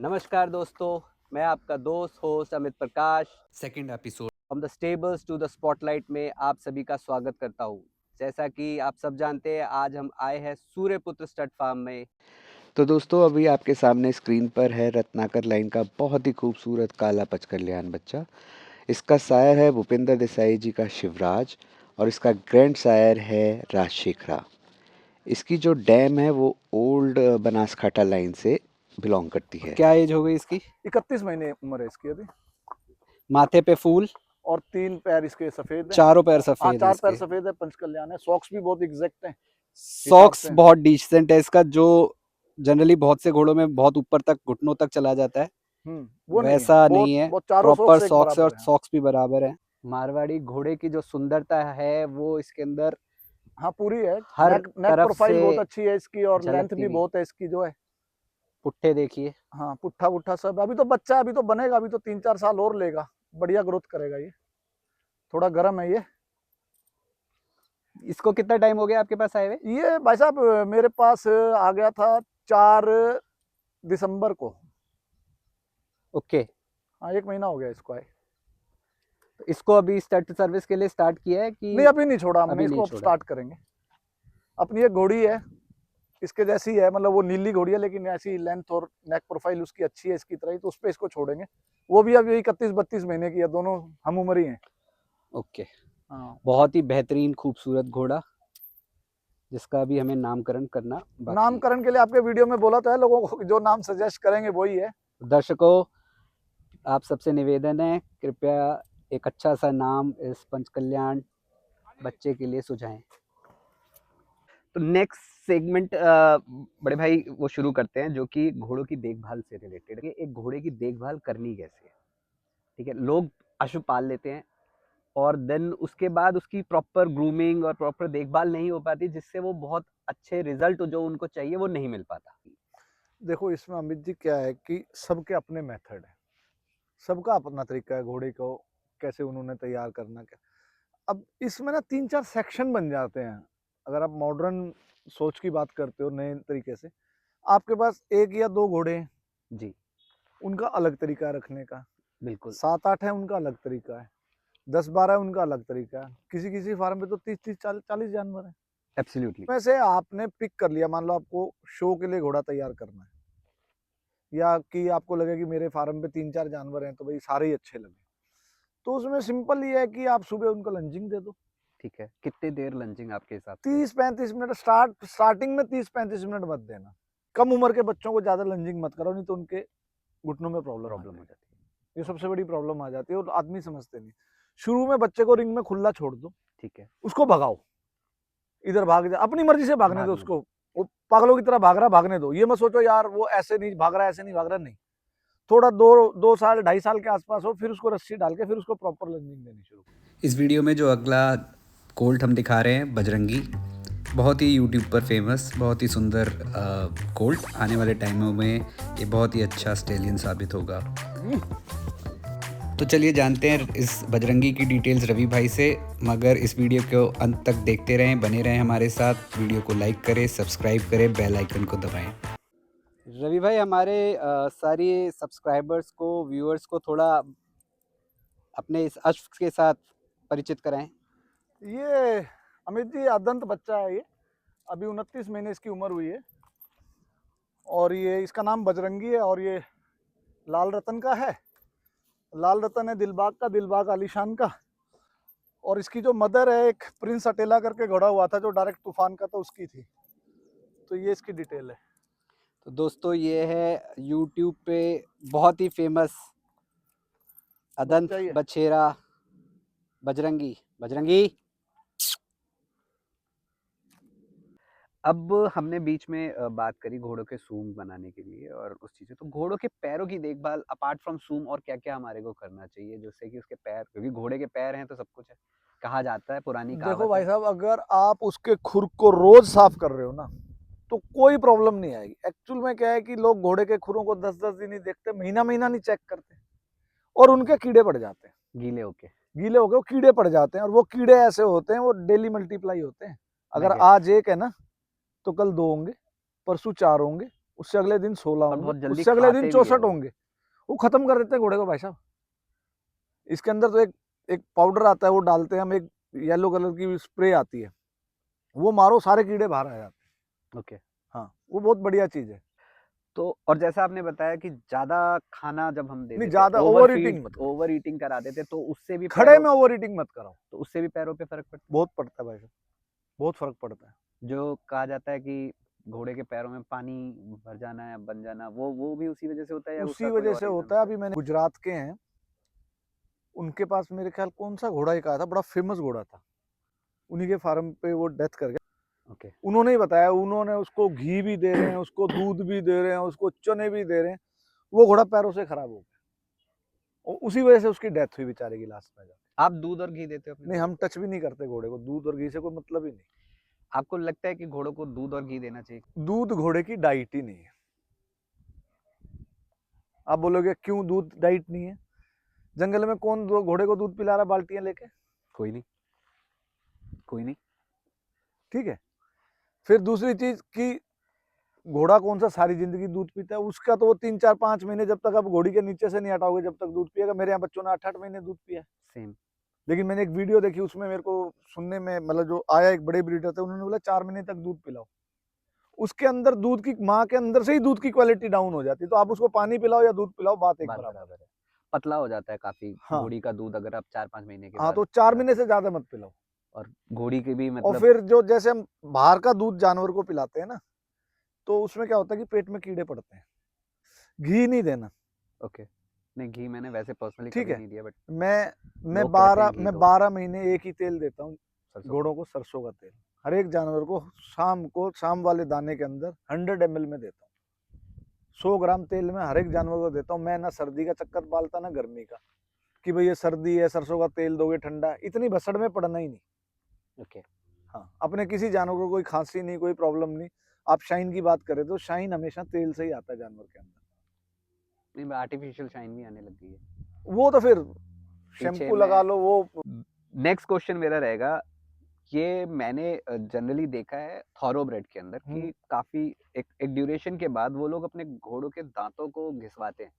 नमस्कार दोस्तों, मैं आपका दोस्त host Amit Prakash second episode from the stables to the spotlight में आप सभी का स्वागत करता हूँ। जैसा कि आप सब जानते हैं, आज हम आए हैं सूर्यपुत्र स्टड फार्म में। तो दोस्तों अभी आपके सामने स्क्रीन पर है रत्नाकर लाइन का बहुत ही खूबसूरत काला पचकल्याण बच्चा। इसका सायर है भूपेंद्र देसाई जी का शिवराज और इसका ग्रैंड सायर है राजशेखरा। इसकी जो डैम है वो ओल्ड बनासकाठा लाइन से बिलोंग करती है। क्या एज हो गई इसकी? 31 महीने उम्र है इसकी अभी। माथे पे फूल और 3 पैर इसके सफेद हैं। चारों पैर हाँ, सफेद 4 पैर इसके। सफेद है, पंचकल्याण है। सॉक्स भी बहुत एग्जैक्ट हैं। सॉक्स से। बहुत डिसेंट है इसका, जो जनरली बहुत से घोड़ों में बहुत ऊपर तक घुटनों तक चला जाता है, वो वैसा नहीं नहीं है। बहुत चारों प्रॉपर सॉक्स एक सॉक्स और बराबर है। सॉक्स भी बराबर है। मारवाड़ी घोड़े की जो सुंदरता है वो इसके अंदर हाँ, पूरी है। हर नेक तरफ प्रोफाइल से बहुत अच्छी है इसकी और लेंथ झलकती भी हुई। बहुत है इसकी जो है। पुट्ठे देखिए। हाँ, पुट्ठा वुट्ठा सब। अभी तो बच्चा, अभी तो बनेगा, अभी तो 3-4 साल और लेगा। बढ़िया ग्रोथ करेगा ये। थोड़ा गर्म है ये। इसको कितना टाइम हो गया आपके पास आए हुए? ये भाई साहब मेरे पास आ गया था 4 दिसंबर को। ओके। हाँ, 1 महीना हो गया इसको आए। तो इसको अभी स्टड सर्विस के लिए स्टार्ट किया है कि नहीं, अभी नहीं छोड़ा हमने अभी नहीं इसको। अब छोड़ा? स्टार्ट करेंगे। अपनी एक घोड़ी है, इसके जैसी है, मतलब वो नीली घोड़ी है लेकिन ऐसी लेंथ और नेक प्रोफाइल उसकी अच्छी है इसकी तरह ही, तो उस पे इसको छोड़ेंगे। वो भी अभी 31-32 महीने की है, दोनों हम उम्र ही हैं। ओके। हाँ, बहुत ही बेहतरीन खूबसूरत घोड़ा, जिसका अभी हमें नामकरण करना बाकी है। नामकरण के लिए आपके वीडियो में बोला तो है, लोगों को जो नाम सजेस्ट करेंगे वही है। दर्शकों, आप सबसे निवेदन है, कृपया एक अच्छा सा नाम इस पंचकल्याण बच्चे के लिए सुझाएं। तो नेक्स्ट सेगमेंट बड़े भाई वो शुरू करते हैं, जो कि घोड़ों की देखभाल से रिलेटेड है। एक घोड़े की देखभाल करनी कैसे है? ठीक है, लोग पशु पाल लेते हैं और देन उसके बाद उसकी प्रॉपर ग्रूमिंग और प्रॉपर देखभाल नहीं हो पाती, जिससे वो बहुत अच्छे रिजल्ट जो उनको चाहिए वो नहीं मिल पाता। देखो, इसमें अमित जी क्या है कि सबके अपने मेथड है, सबका अपना तरीका है घोड़े को कैसे उन्होंने तैयार करना। क्या अब इसमें ना 3-4 सेक्शन बन जाते हैं। अगर आप मॉडर्न सोच की बात करते हो नए तरीके से, आपके पास 1 या 2 घोड़े हैं, जी उनका अलग तरीका है रखने का। बिल्कुल। 7-8 है, उनका अलग तरीका है। 10-12 है, उनका अलग तरीका है। किसी किसी फार्म पे तो 30-30 40 जानवर है। एब्सोल्युटली। वैसे आपने पिक कर लिया, मान लो आपको शो के लिए घोड़ा तैयार करना है, या कि आपको लगे कि मेरे फार्म पे 3-4 जानवर हैं तो भाई सारे ही अच्छे लगे, तो उसमें सिंपल ये है कि आप सुबह उनको लंजिंग दे दो। ठीक है, कितनी देर लंचिंग आपके हिसाब से? 30-35 मिनट स्टार्टिंग में 30-35 मिनट मत देना। कम उम्र के बच्चों को ज्यादा लंजिंग मत करो, नहीं तो उनके घुटनों में प्रॉब्लम हो जाती है। ये सबसे बड़ी प्रॉब्लम आ जाती है और आदमी समझते नहीं। शुरू में बच्चे को रिंग में खुला छोड़ दो, ठीक है। उसको भगाओ, इधर भाग जा, अपनी मर्जी से भागने दो भागने उसको। वो पागलों की तरह भाग रहा, भागने दो। ये मत सोचो यार वो ऐसे नहीं भाग रहा, ऐसे नहीं भाग रहा, नहीं। थोड़ा 2 साल 2.5 साल के आसपास हो, फिर उसको रस्सी डाल के फिर उसको प्रॉपर लंजिंग देनी शुरू करो। इस वीडियो में जो अगला कोल्ट हम दिखा रहे हैं बजरंगी, बहुत ही यूट्यूब पर फेमस, बहुत ही सुंदर कोल्ट। आने वाले टाइमों में ये बहुत ही अच्छा स्टेलियन साबित होगा। तो चलिए जानते हैं इस बजरंगी की डिटेल्स रवि भाई से। मगर इस वीडियो को अंत तक देखते रहें, बने रहें हमारे साथ। वीडियो को लाइक करें, सब्सक्राइब करें, बेल आइकन को दबाएं। रवि भाई, हमारे सारे सब्सक्राइबर्स को, व्यूअर्स को थोड़ा अपने इस अश्व के साथ परिचित कराएं। ये अमित जी अदंत बच्चा है ये, अभी 29 महीने इसकी उम्र हुई है और ये इसका नाम बजरंगी है और ये लाल रतन का है। लाल रतन है दिलबाग का, दिलबाग आलीशान का। और इसकी जो मदर है, एक प्रिंस अटेला करके घोड़ा हुआ था जो डायरेक्ट तूफान का, तो उसकी थी। तो ये इसकी डिटेल है। तो दोस्तों, ये है यूट्यूब पे बहुत ही फेमस अदंत बच्चा ही है। बछेरा बजरंगी। बजरंगी, अब हमने बीच में बात करी घोड़ों के सूंड बनाने के लिए और उस चीज़ से, तो घोड़ों के पैरों की देखभाल अपार्ट फ्रॉम सूंड और क्या-क्या हमारे को करना चाहिए, जिससे कि उसके पैर, क्योंकि घोड़े के पैर हैं तो सब कुछ है, कहा जाता है, पुरानी देखो कहावत भाई है। साहब, अगर आप उसके खुर को रोज साफ कर रहे हो ना, तो कोई प्रॉब्लम नहीं आएगी। एक्चुअल में क्या है कि लोग घोड़े के खुरों को 10-10 दिन नहीं देखते, महीना महीना नहीं चेक करते, और उनके कीड़े पड़ जाते हैं। गीले होके। गीले हो गए, वो कीड़े पड़ जाते हैं, और वो कीड़े ऐसे होते हैं, वो डेली मल्टीप्लाई होते हैं। अगर मैगेट्स। आज एक है ना, तो कल 2 होंगे, परसों 4 होंगे, उससे अगले दिन 16 और होंगे, बहुत जल्दी उससे अगले खाते दिन भी है 64 वो। होंगे। वो खत्म कर देते हैं घोड़े को भाई साहब। इसके अंदर तो एक एक पाउडर आता है, वो डालते हैं हम, एक येलो कलर की स्प्रे आती है, वो मारो सारे कीड़े बाहर आ जाते हैं। ओके। हाँ, वो बहुत बढ़िया चीज है। तो और जैसा आपने बताया कि ज़्यादा खाना जब हम दे नहीं, देते, ज्यादा ओवर ईटिंग मत करो, ओवर ईटिंग करा देते, तो उससे भी खड़े में ओवर ईटिंग मत कराओ, तो उससे भी पैरों पे फ़र्क पड़ता बहुत पड़ता है भाई साहब, बहुत फर्क पड़ता है। है? जो कहा जाता है कि घोड़े के पैरों में पानी भर जाना या बन जाना, वो भी उसी वजह से होता है या उसी उसका कोई वजह और से रीज़न होता है। होता है? अभी मैंने गुजरात के हैं, उनके पास मेरे ख्याल कौन सा घोड़ा एक आया था, बड़ा फेमस घोड़ा था, उन्हीं के फार्म पे वो डेथ कर गया। ओके। उन्होंने ही बताया, उन्होंने उसको घी भी दे रहे हैं, उसको दूध भी दे रहे हैं, उसको चने भी दे रहे हैं, वो घोड़ा पैरों से खराब हो गया और उसी वजह से उसकी डेथ हुई बेचारे की लास्ट में जाके। आप दूध और घी देते हो अपने नहीं, घोड़े हम को? टच भी नहीं करते घोड़े को, दूध और घी से कोई मतलब ही नहीं। आपको लगता है कि घोड़ों को दूध और घी देना चाहिए? दूध घोड़े की डाइट ही नहीं है। आप बोलोगे क्यों दूध डाइट नहीं है? जंगल में कौन घोड़े को दूध पिला रहा बाल्टियां लेके? कोई नहीं, कोई नहीं। ठीक है। फिर दूसरी चीज कि घोड़ा कौन सा सारी जिंदगी दूध पीता है? उसका तो वो 3 4 5 महीने, जब तक आप घोड़ी के नीचे से नहीं हटाओगे जब तक दूध पिएगा। मेरे यहाँ बच्चों ने 8 8 महीने दूध पिया है। सेम। लेकिन मैंने एक वीडियो देखी, उसमें मेरे को सुनने में मतलब जो आया, एक बड़े ब्रीडर थे, उन्होंने बोला 4 महीने तक दूध पिलाओ। उसके अंदर दूध की, माँ के अंदर से ही दूध की क्वालिटी डाउन हो जाती है। तो आप उसको पानी पिलाओ या दूध पिलाओ, बात एक बात बराबर बराबर है। है। पतला हो जाता है काफ़ी हाँ घोड़ी का दूध अगर आप 4-5 महीने के हाँ, बाद तो 4 महीने पिलाते से हो। ज्यादा मत पिलाओ। और घोड़ी के भी और मतलब फिर जो जैसे हम बाहर का दूध जानवर को पिलाते हैं ना, तो उसमें क्या होता है कि पेट में कीड़े पड़ते हैं। घी नहीं देना। ओके। नहीं, घी मैंने वैसे पर्सनली ठीक कभी है। नहीं दिया, बट मैं लोग कहते हैं घी मैं दो 12 महीने एक ही तेल देता हूँ सरसों का। घोड़ों को, सरसों का तेल। हर एक जानवर को शाम वाले दाने के अंदर 100 ml में देता हूँ। 100 ग्राम तेल में हर एक जानवर को देता हूँ। मैं ना सर्दी का चक्कर पालता ना गर्मी का, कि भाई ये सर्दी है सरसों का तेल दोगे ठंडा, इतनी भसड़ में पड़ना ही नहीं। ओके। हाँ, अपने किसी जानवर को कोई खांसी नहीं, कोई प्रॉब्लम नहीं। आप शाइन की बात करें तो शाइन हमेशा तेल से ही आता है जानवर के अंदर। नहीं, आर्टिफिशियल शाइन भी आने लग गई है वो तो फिर पीछे शैम्पू में। लगा लो वो। नेक्स्ट क्वेश्चन मेरा रहेगा, ये मैंने जनरली देखा है थॉरोब्रेड के अंदर कि काफ़ी एक ड्यूरेशन के बाद वो लोग अपने घोड़ों के दांतों को घिसवाते हैं।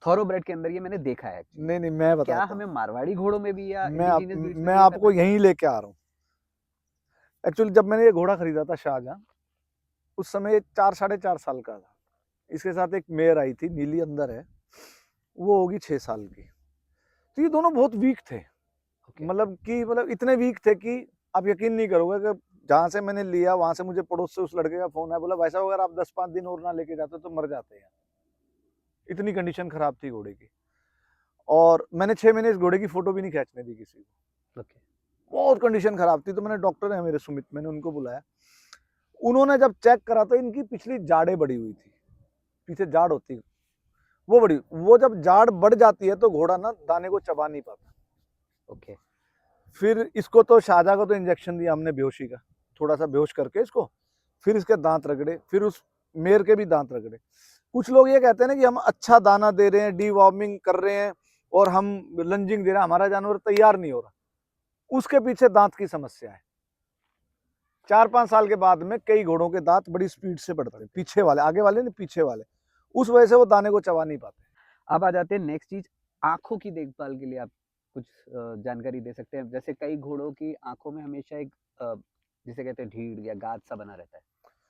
थॉरोब्रेड के अंदर ये मैंने देखा है एक्चुअली। नहीं नहीं, मैं क्या बताता हमें हूँ। मारवाड़ी घोड़ों में भी या मैं आप, इंडिजीनियस ब्रीड्स में मैं भी ये आपको करना चाहिए? यहीं लेके आ रहा हूँ। एक्चुअली जब मैंने ये घोड़ा खरीदा था शाहजहां, उस समय 4 साढ़े 4 साल का था। इसके साथ एक मेयर आई थी, नीली अंदर है, वो होगी 6 साल की। तो ये दोनों बहुत वीक थे। ओके। मतलब इतने वीक थे कि आप यकीन नहीं करोगे कि जहां से मैंने लिया वहां से मुझे पड़ोस से उस लड़के का फोन आया, बोला भाई साहब अगर आप 10 5 दिन और ना लेके जाते तो मर जाते हैं। इतनी कंडीशन खराब थी घोड़े की। और मैंने 6 महीने इस घोड़े की फोटो भी नहीं खींचने दी किसी को। ओके। बहुत कंडीशन खराब थी। तो मैंने, डॉक्टर है मेरे सुमित, मैंने उनको बुलाया। उन्होंने जब चेक करा तो इनकी पिछली जाड़ें बढ़ी हुई थी, पीछे जाड़ होती वो बड़ी, वो जब जाड़ बढ़ जाती है तो घोड़ा ना दाने को चबा नहीं पाता। ओके। फिर इसको तो शाहजहां को तो इंजेक्शन दिया हमने बेहोशी का, थोड़ा सा बेहोश करके इसको, फिर इसके दांत रगड़े, फिर उस मेयर के भी दांत रगड़े। कुछ लोग ये कहते हैं ना कि हम अच्छा दाना दे रहे हैं, डीवॉर्मिंग कर रहे हैं और हम लंजिंग दे रहे हैं, हमारा जानवर तैयार नहीं हो रहा। उसके पीछे दांत की समस्या है। 4 5 साल के बाद में कई घोड़ों के दांत बड़ी स्पीड से बढ़ते हैं, पीछे वाले, आगे वाले नहीं पीछे वाले। उस वजह से वो दाने को चबा नहीं पाते। अब आ जाते हैं नेक्स्ट चीज, आंखों की देखभाल के लिए आप कुछ जानकारी दे सकते हैं? जैसे कई घोड़ों की आंखों में हमेशा एक जिसे कहते हैं ढीड या गाद सा बना रहता है,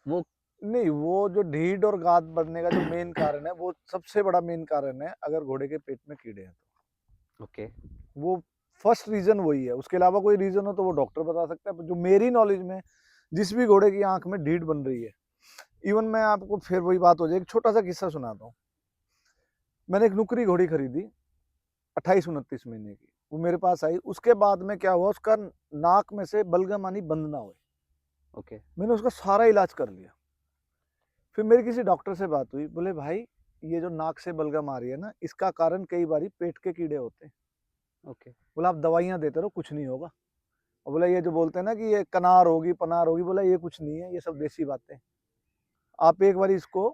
वो नहीं, वो जो ढीड और गाद बनने का जो मेन कारण है, वो सबसे बड़ा मेन कारण है अगर घोड़े के पेट में कीड़े हैं तो। ओके। वो फर्स्ट रीजन वही है। उसके अलावा कोई रीजन हो तो वो डॉक्टर बता सकता है। जो मेरी नॉलेज में, जिस भी घोड़े की आंख में ढीड बन रही है, इवन मैं आपको फिर वही बात हो जाए, एक छोटा सा किस्सा सुनाता हूँ। मैंने एक नुकरी घोड़ी खरीदी 28 29 महीने की, वो मेरे पास आई। उसके बाद में क्या हुआ, उसका नाक में से बलगम आनी बंद ना हुई। ओके। मैंने उसका सारा इलाज कर लिया। फिर मेरी किसी डॉक्टर से बात हुई, बोले भाई ये जो नाक से बलगम आ रही है ना, इसका कारण कई बारी पेट के कीड़े होते हैं। ओके। बोला आप दवाइयां देते रहो, कुछ नहीं होगा। और बोला ये जो बोलते हैं ना कि ये कनार होगी पनार होगी, बोला ये कुछ नहीं है, ये सब देसी बातें। आप एक बार इसको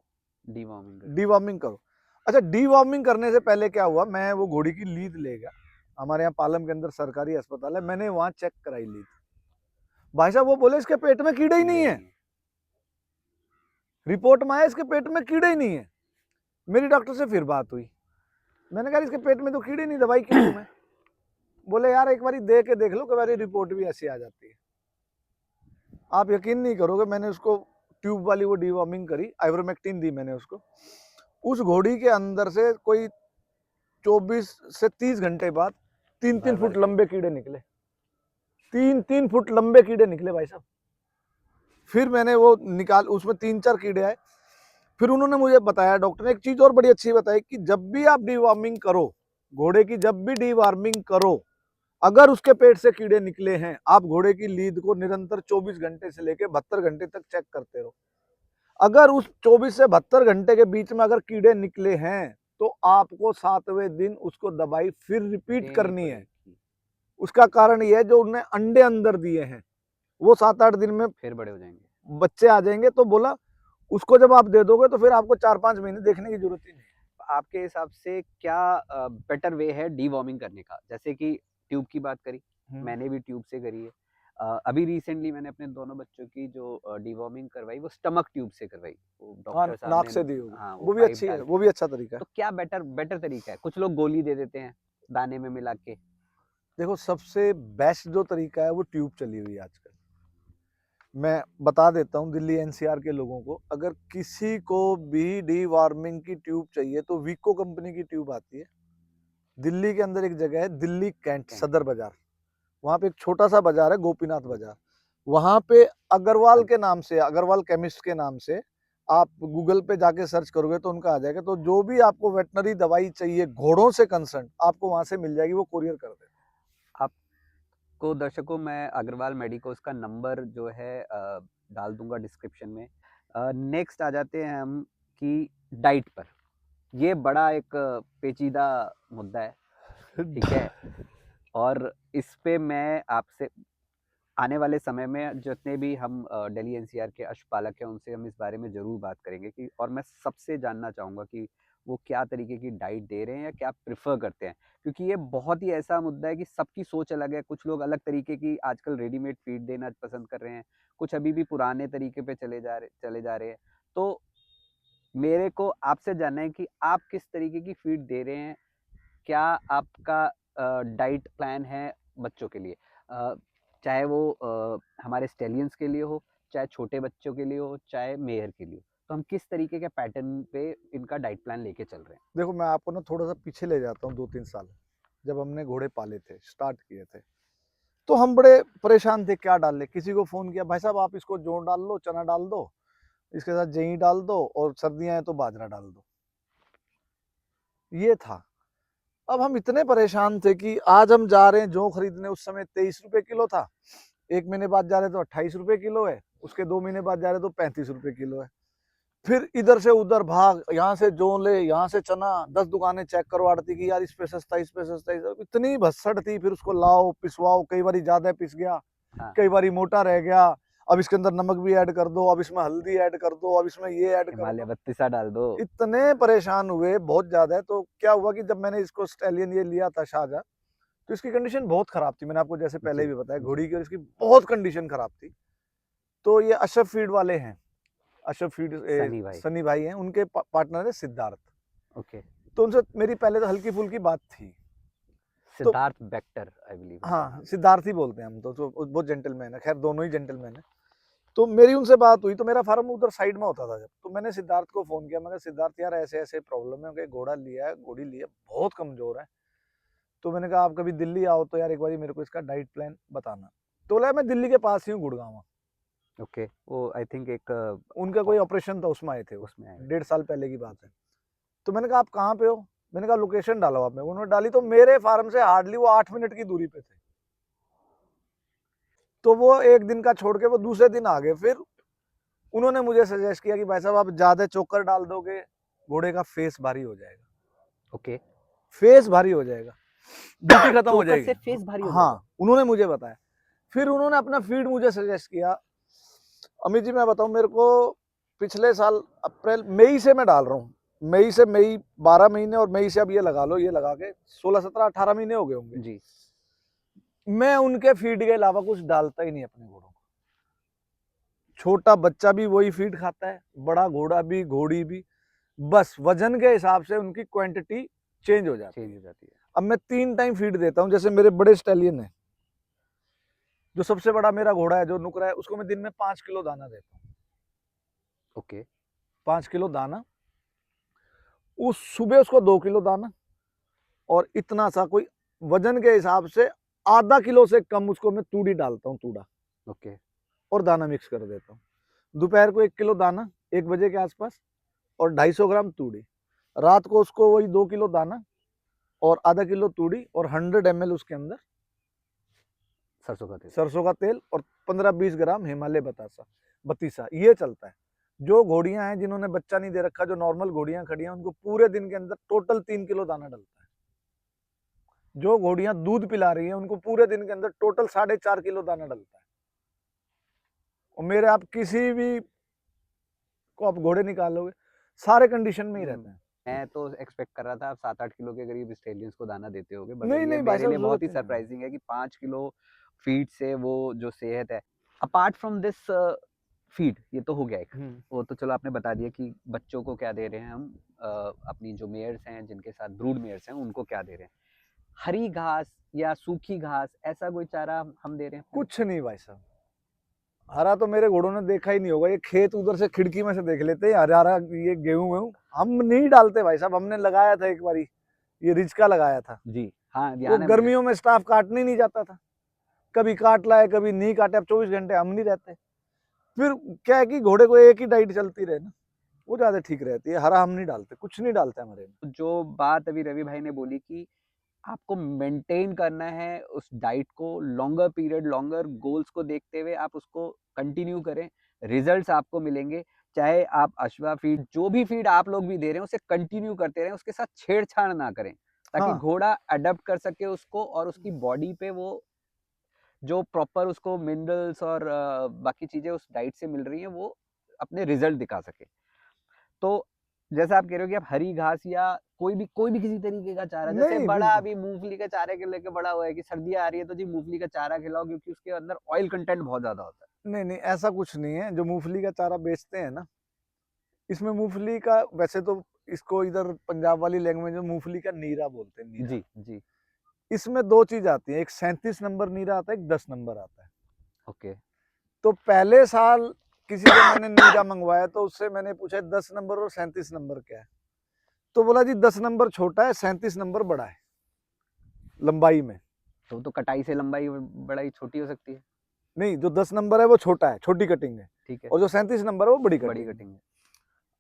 डीवॉर्मिंग करो। अच्छा, डीवॉर्मिंग करने से पहले क्या हुआ, मैं वो घोड़ी की लीद ले गया। हमारे यहाँ पालम के अंदर सरकारी अस्पताल है, मैंने वहां चेक कराई लीद। भाई साहब वो बोले इसके पेट में कीड़े ही नहीं है। रिपोर्ट में आया इसके पेट में कीड़े ही नहीं है। मेरी डॉक्टर से फिर बात हुई, मैंने कहा इसके पेट में तो कीड़े नहीं, दवाई क्यों दूं मैं? बोले यार एक बारी दे के देख लो, कई बारी रिपोर्ट भी ऐसी आ जाती है। आप यकीन नहीं करोगे, मैंने उसको ट्यूब वाली वो डीवॉर्मिंग करी, आइवरमेक्टिन दी मैंने उसको। उस घोड़ी के अंदर से कोई 24 से 30 घंटे बाद 3-3 फुट लंबे कीड़े निकले, 3-3 फुट लंबे कीड़े निकले भाई साहब। फिर मैंने वो निकाल, उसमें 3-4 कीड़े आए। फिर उन्होंने मुझे बताया, डॉक्टर ने एक चीज और बड़ी अच्छी बताई कि जब भी आप डीवॉर्मिंग करो घोड़े की, जब भी डीवॉर्मिंग करो, अगर उसके पेट से कीड़े निकले हैं, आप घोड़े की लीद को निरंतर 24 घंटे से लेकर 72 घंटे तक चेक करते रहो। अगर उस 24 से 72 घंटे के बीच में अगर कीड़े निकले हैं तो आपको 7वें दिन उसको दवाई फिर रिपीट करनी है। उसका कारण यह है जो उन्हें अंडे अंदर दिए हैं वो 7-8 दिन में फिर बड़े हो जाएंगे, बच्चे आ जाएंगे। तो बोला उसको जब आप दे दोगे तो फिर आपको 4-5 महीने देखने की जरूरत ही नहीं है। आपके हिसाब से क्या बेटर वे है डीवॉर्मिंग करने का? जैसे कि ट्यूब की बात करी, मैंने भी ट्यूब से करी है। अभी रिसेंटली मैंने अपने दोनों बच्चों की जो डीवॉर्मिंग करवाई वो स्टमक ट्यूब से करवाई। वो हाँ, डॉक्टर साहब नाक ने, से दी होगी, हाँ, वो भी पाइप अच्छी है, डाल वो के। भी अच्छा तरीका है। तो क्या बेटर तरीका है? कुछ लोग गोली दे देते हैं दाने में मिला के। देखो सबसे बेस्ट जो तरीका है वो ट्यूब चली हुई है आजकल। मैं बता देता हूँ दिल्ली एनसीआर के लोगों को, अगर किसी को भी डीवॉर्मिंग की ट्यूब चाहिए तो वीको कंपनी की ट्यूब आती है। दिल्ली के अंदर एक जगह है दिल्ली कैंट सदर बाजार, वहां पे एक छोटा सा बाजार है गोपीनाथ बाजार, वहां पे अग्रवाल के नाम से, अग्रवाल केमिस्ट के नाम से आप गूगल पे जाके सर्च करोगे तो उनका आ जाएगा। तो जो भी आपको वेटनरी दवाई चाहिए घोड़ों से कंसर्न आपको वहां से मिल जाएगी, वो कोरियर कर देते। आपको दर्शकों मैं अग्रवाल मेडिकोज का नंबर जो है डाल दूंगा डिस्क्रिप्शन में। नेक्स्ट आ जाते हैं हम कि डाइट पर। ये बड़ा एक पेचीदा मुद्दा है, ठीक है, और इस पे मैं आपसे आने वाले समय में जितने भी हम दिल्ली एनसीआर के अश्वपालक हैं उनसे हम इस बारे में ज़रूर बात करेंगे कि, और मैं सबसे जानना चाहूँगा कि वो क्या तरीके की डाइट दे रहे हैं या क्या प्रेफर करते हैं, क्योंकि ये बहुत ही ऐसा मुद्दा है कि सबकी सोच अलग है। कुछ लोग अलग तरीके की आजकल रेडीमेड फीड देना पसंद कर रहे हैं, कुछ अभी भी पुराने तरीके पे चले जा रहे हैं। तो मेरे को आपसे जानना है कि आप किस तरीके की फीड दे रहे हैं, क्या आपका डाइट प्लान है बच्चों के लिए, चाहे वो हमारे स्टेलियंस के लिए हो, चाहे छोटे बच्चों के लिए हो, चाहे मेयर के लिए हो, तो हम किस तरीके के पैटर्न पे इनका डाइट प्लान लेके चल रहे हैं? देखो मैं आपको ना थोड़ा सा पीछे ले जाता हूँ, 2-3 साल जब हमने घोड़े पाले थे, स्टार्ट किए थे, तो हम बड़े परेशान थे क्या डाल ले। किसी को फोन किया, भाई साहब आप इसको जौ डाल लो, चना डाल दो, इसके साथ जई डाल दो, और सर्दियां हैं तो बाजरा डाल दो, ये था। अब हम इतने परेशान थे कि आज हम जा रहे हैं जौ खरीदने, उस समय 23 रुपए किलो था, 1 महीने बाद जा रहे तो 28 रुपए किलो है, उसके 2 महीने बाद जा रहे तो 35 रुपए किलो है। फिर इधर से उधर भाग, यहाँ से जौ ले, यहाँ से चना, 10 दुकानें चेक करवाती कि यार इस पे सस्ता, इस पे सस्ता, इतनी भसड़ थी। फिर उसको लाओ पिसवाओ, कई बार ज्यादा पिस गया, हाँ। कई बार मोटा रह गया, अब इसके अंदर नमक भी ऐड कर दो, अब इसमें हल्दी ऐड कर दो, अब इसमें ये ऐड कर हिमालय दो, 32 डाल दो। इतने परेशान हुए बहुत ज्यादा। तो क्या हुआ कि जब मैंने इसको स्टैलियन ये लिया था शाहजहां, तो इसकी कंडीशन बहुत खराब थी, मैंने आपको जैसे पहले भी बताया, घोड़ी की और इसकी बहुत कंडीशन खराब थी। तो ये अशरफ फीड वाले हैं, अशरफ फीड सनी भाई हैं, उनके पार्टनर है सिद्धार्थ। ओके, तो उनसे मेरी पहले तो हल्की फुल्की बात थी। Siddharth Bector I believe. हाँ सिद्धार्थ ही बोलते हैं हम तो बहुत जेंटलमैन है, खैर दोनों ही जेंटलमैन है। तो मेरी उनसे बात हुई, तो मेरा फार्म उधर साइड में होता था जब, तो मैंने सिद्धार्थ को फोन किया, मैं कहा सिद्धार्थ यार ऐसे ऐसे प्रॉब्लम है, घोड़ा लिया है, घोड़ी लिया बहुत कमजोर है, तो मैंने कहा आप कभी दिल्ली आओ तो यार एक बार मेरे को इसका डाइट प्लान बताना। तो बोला मैं दिल्ली के पास ही हूँ गुड़गांव। ओके, वो आई थिंक एक उनका कोई ऑपरेशन था उसमें आए थे, उसमें 1.5 साल पहले की बात है। तो मैंने कहा आप कहाँ पे हो, मैंने कहा लोकेशन डालो आप, उन्होंने डाली, तो मेरे फार्म से हार्डली वो 8 मिनट की दूरी पे थे। तो वो एक दिन का छोड़ के वो दूसरे दिन आ गए। फिर उन्होंने मुझे सजेस्ट किया कि भाई साहब आप ज्यादा चोकर डाल दोगे घोड़े का फेस भारी हो जाएगा। ओके, फेस भारी हो जाएगा, ब्यूटी खत्म हो जाएगी, फेस भारी हो हाँ उन्होंने मुझे बताया। फिर उन्होंने अपना फीड मुझे सजेस्ट किया। अमित जी मैं बताऊं, मेरे को पिछले साल अप्रैल मई से मैं डाल रहा हूँ, मई से मई 12 महीने, और मई से अब ये लगा लो, ये लगा के 16, 17, 18 महीने हो गए होंगे जी। मैं उनके फीड के अलावा कुछ डालता ही नहीं अपने घोड़ों को। छोटा बच्चा भी वही फीड खाता है, बड़ा घोड़ा भी, घोड़ी भी, बस वजन के हिसाब से उनकी क्वांटिटी चेंज हो जाती चेंज है। हो जाती है। अब मैं 3 टाइम फीड देता हूँ। जैसे मेरे बड़े स्टैलियन है, जो सबसे बड़ा मेरा घोड़ा है, जो नुकरा है, उसको मैं दिन में 5 किलो दाना देता हूँ। ओके। 5 किलो दाना, उस सुबह उसको 2 किलो दाना, और इतना सा कोई वजन के हिसाब से आधा किलो से कम उसको मैं तूड़ी डालता हूँ, तूड़ा, ओके। और दाना मिक्स कर देता हूँ। दोपहर को 1 किलो दाना 1 बजे के आसपास, और 250 ग्राम तूड़ी। रात को उसको वही 2 किलो दाना और आधा किलो तूड़ी, और 100 ml उसके अंदर सरसों का तेल, और 15-20 ग्राम हिमालय बतीसा, ये चलता है। जो घोड़ियां हैं जिन्होंने बच्चा नहीं दे रखा, जो नॉर्मल घोड़ियां खड़ी हैं, उनको पूरे दिन के अंदर टोटल 3 किलो दाना डलता है। जो घोड़ियां दूध पिला रही हैं, उनको पूरे दिन के अंदर टोटल 4.5 किलो दाना डलता है। और मेरे आप किसी भी को आप घोड़े निकालोगे, सारे कंडीशन में ही रहते हैं। मैं तो एक्सपेक्ट कर रहा था आप 7-8 किलो के करीब स्टेलियंस को दाना देते होगे, बट नहीं, ये नहीं भाई मेरे साहब, लिए बहुत ही जरूरत नहीं है। सरप्राइजिंग है कि 5 किलो फीड से वो जो सेहत है। अपार्ट फ्रॉम दिस फीड, ये तो हो गया एक, वो तो चलो आपने बता दिया कि बच्चों को क्या दे रहे हैं हम, अपनी जो मेयर्स हैं जिनके साथ ब्रूड मेयर्स हैं उनको क्या दे रहे हैं। हरी घास या सूखी घास ऐसा कोई चारा हम दे रहे हैं? कुछ नहीं भाई साहब, हरा तो मेरे घोड़ों ने देखा ही नहीं होगा। ये खेत उधर से खिड़की में से देख लेते हैं, हरा हरा ये गेहूं वेहूं हम नहीं डालते भाई साहब। हमने लगाया था एक बारी, ये रिच का लगाया था जी हाँ, वो ध्यान है मुझे। गर्मियों में स्टाफ काटने नहीं जाता था, कभी काट लाए कभी नहीं काटे। अब 24 घंटे हम नहीं रहते, फिर क्या है कि घोड़े को एक ही डाइट चलती रहे ना, वो ज्यादा ठीक रहती है। हरा हम नहीं डालते, कुछ नहीं डालते हमारे में। जो बात अभी रवि भाई ने बोली कि आपको मेंटेन करना है उस डाइट को, लॉन्गर पीरियड, लॉन्गर गोल्स को देखते हुए आप उसको कंटिन्यू करें, रिजल्ट्स आपको मिलेंगे। चाहे आप अश्वा फीड, जो भी फीड आप लोग भी दे रहे हैं, उसे कंटिन्यू करते रहें, उसके साथ छेड़छाड़ ना करें, ताकि हाँ, घोड़ा अडेप्ट कर सके उसको, और उसकी बॉडी पे वो जो प्रॉपर उसको मिनरल्स और बाकी चीजें उस डाइट से मिल रही हैं, वो अपने रिजल्ट दिखा सके। तो जैसा आप कह रहे हो कि आप हरी घास या कोई भी किसी तरीके का चारा, जैसे नहीं बड़ा बिल्कुल अभी मूंगफली के चारे के लेके बड़ा हुआ है कि सर्दियां आ रही है तो जी मूंगफली का चारा खिलाओ, क्योंकि उसके अंदर ऑयल कंटेंट बहुत ज्यादा होता है। नहीं, नहीं ऐसा कुछ नहीं है। जो मूंगफली का चारा बेचते हैं ना, इसमें मूंगफली का, वैसे तो इसको इधर पंजाब वाली लैंग्वेज में मूंगफली का नीरा बोलते हैं, नीरा। जी जी। इसमें 2 चीज आती है, एक 37 नंबर नीरा आता है, एक 10 नंबर आता है। ओके। तो पहले साल किसी से मैंने नीरा मंगवाया, तो उससे मैंने पूछा 10 नंबर और 37 नंबर क्या है, तो बोला जी 10 नंबर छोटा है, 37 नंबर बड़ा है लंबाई में। तो कटाई से लंबाई बड़ा छोटी हो सकती है। नहीं, जो 10 नंबर है वो छोटा है, छोटी कटिंग है, ठीक है। और जो 37 नंबर है वो बड़ी बड़ी कटिंग है। कटिंग है।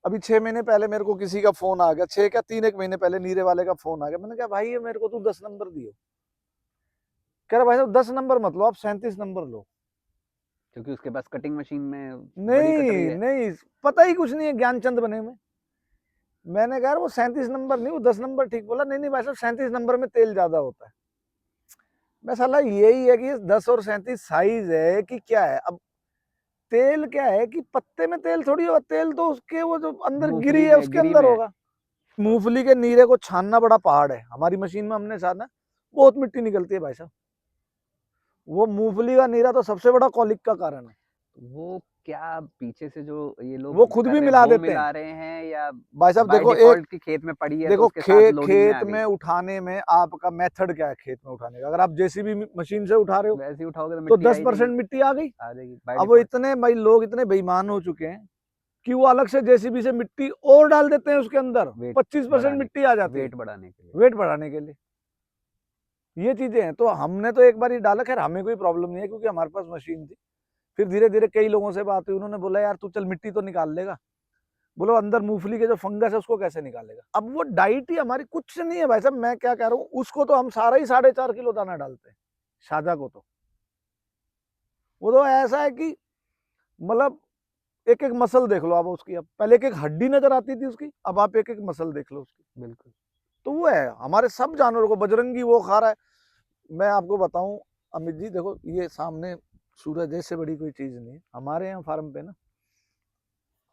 अभी 6 महीने पहले मेरे को किसी का फोन आ गया, 6 क्या 3 महीने पहले नीरे वाले का फोन आ गया। मैंने कहा भाई ये मेरे को तू 10 नंबर दियो। कह रहा भाई साहब 10 नंबर मत लो, आप 37 नंबर लो। क्योंकि उसके पास कटिंग मशीन में बड़ी कटरी नहीं है। नहीं, पता ही कुछ नहीं है ज्ञानचंद बने में। मैंने कहा वो 37 नंबर नहीं, वो 10 नंबर ठीक बोला। नहीं नहीं भाई साहब 37 नंबर में तेल ज्यादा होता है। मैं साला यही है कि 10 और 37 साइज है कि क्या है। अब तेल क्या है कि पत्ते में तेल थोड़ी होगा, तेल तो उसके वो जो अंदर गिरी मूंगफली है में, उसके गिरी अंदर में। होगा। मूंगफली के नीरे को छानना बड़ा पहाड़ है। हमारी मशीन में हमने छाना, बहुत मिट्टी निकलती है भाई साहब। वो मूंगफली का नीरा तो सबसे बड़ा कॉलिक का कारण है। वो क्या पीछे से जो ये लोग वो खुद कर भी रहे हैं, मिला वो देते मिला हैं रहे हैं, या भाई साहब। बाय देखो डिफॉल्ट की खेत में पड़ी है तो उसके साथ लोडिंग में आ खेत गई? में उठाने में आपका मेथड क्या है? खेत में उठाने का, अगर आप जेसीबी मशीन से उठा रहे हो वैसे ही उठाओगे तो तो मिट्टी आ ही 10% जाएगी। मिट्टी आ गई। आ जाएगी बाय अब वो डिफॉल्ट। इतने भाई लोग इतने बेईमान हो चुके हैं कि वो अलग से जेसीबी से मिट्टी और डाल देते हैं उसके अंदर, वेट 25% मिट्टी आ जाती है वेट बढ़ाने के लिए। वेट बढ़ाने के लिए। ये चीजें हैं। तो हमने तो एक बार ही डाला, खैर हमें कोई प्रॉब्लम नहीं है क्योंकि हमारे पास मशीन थी। फिर धीरे धीरे कई लोगों से बात हुई, उन्होंने बोला यार तू चल मिट्टी तो निकाल लेगा। बोलो अंदर मूंगफली के जो फंगस है उसको कैसे निकालेगा। अब वो डाइट ही हमारी कुछ नहीं है भाई साहब। मैं क्या कह रहा हूँ, उसको तो हम सारा ही 4.5 किलो दाना डालते हैं शाजा को। तो वो तो ऐसा है कि मतलब एक एक मसल देख लो आप उसकी। अब पहले एक एक हड्डी नजर आती थी उसकी, अब आप एक एक मसल देख लो उसकी। बिल्कुल। तो वो है हमारे सब जानवरों को। बजरंगी वो खा रहा है। मैं आपको बताऊं अमित जी, देखो ये सामने सूरज जैसे बड़ी कोई चीज नहीं है हमारे यहाँ फार्म पे ना।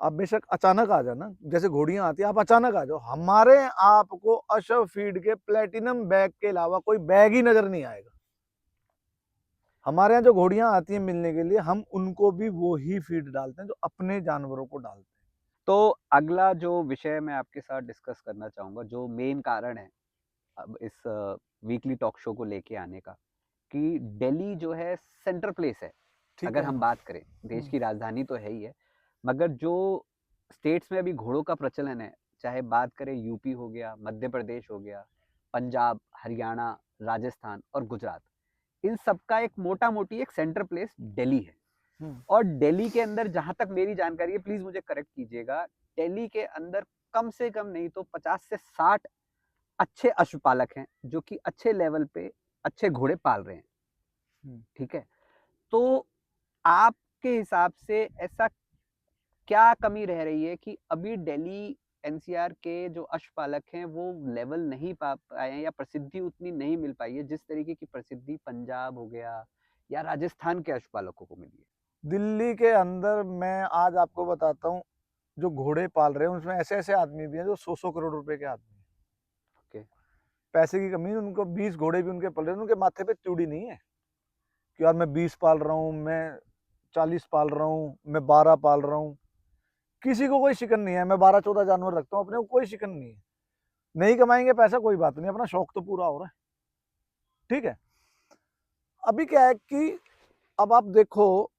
आप बेशक अचानक आ जाना, जैसे घोड़ियां आती है आप अचानक आ जाओ, हमारे आपको अशव फीड के प्लेटिनम बैग के अलावा कोई बैग ही नजर नहीं आएगा। हमारे यहाँ जो घोड़ियां आती हैं मिलने के लिए, हम उनको भी वो ही फीड डालते हैं जो अपने जानवरों को डालते हैं। तो अगला जो विषय मैं आपके साथ डिस्कस करना चाहूँगा, जो मेन कारण है अब इस वीकली टॉक शो को लेके आने का, कि दिल्ली जो है सेंटर प्लेस है। ठीक अगर है। हम बात करें, देश की राजधानी तो है ही है, मगर जो स्टेट्स में अभी घोड़ों का प्रचलन है, चाहे बात करें यूपी हो गया, मध्य प्रदेश हो गया, पंजाब, हरियाणा, राजस्थान और गुजरात, इन सबका एक मोटा मोटी एक सेंटर प्लेस दिल्ली है। और दिल्ली के अंदर जहां तक मेरी जानकारी है, प्लीज मुझे करेक्ट कीजिएगा, दिल्ली के अंदर कम से कम नहीं तो 50 से 60 अच्छे अश्वपालक हैं जो कि अच्छे लेवल पे अच्छे घोड़े पाल रहे हैं। ठीक है, तो आपके हिसाब से ऐसा क्या कमी रह रही है कि अभी दिल्ली एनसीआर के जो अश्वपालक हैं वो लेवल नहीं पा पाए हैं या प्रसिद्धि उतनी नहीं मिल पाई है जिस तरीके की प्रसिद्धि पंजाब हो गया या राजस्थान के अश्वपालकों को मिली है? दिल्ली के अंदर मैं आज आपको बताता हूँ, जो घोड़े पाल रहे हैं उसमें ऐसे ऐसे आदमी भी हैं जो 100 करोड़ रुपए के आदमी हैं। ओके, पैसे की कमी, उनको 20 घोड़े भी उनके पल रहे हैं, उनके माथे पे चूड़ी नहीं है कि यार मैं 20 पाल रहा हूँ, मैं 40 पाल रहा हूँ, मैं 12 पाल रहा हूँ। किसी को कोई शिकन नहीं है, मैं 12-14 जानवर रखता हूँ, अपने को कोई शिकन नहीं है। नहीं कमाएंगे पैसा कोई बात नहीं, अपना शौक तो पूरा हो रहा है। ठीक है, अभी क्या है कि अब आप देखो,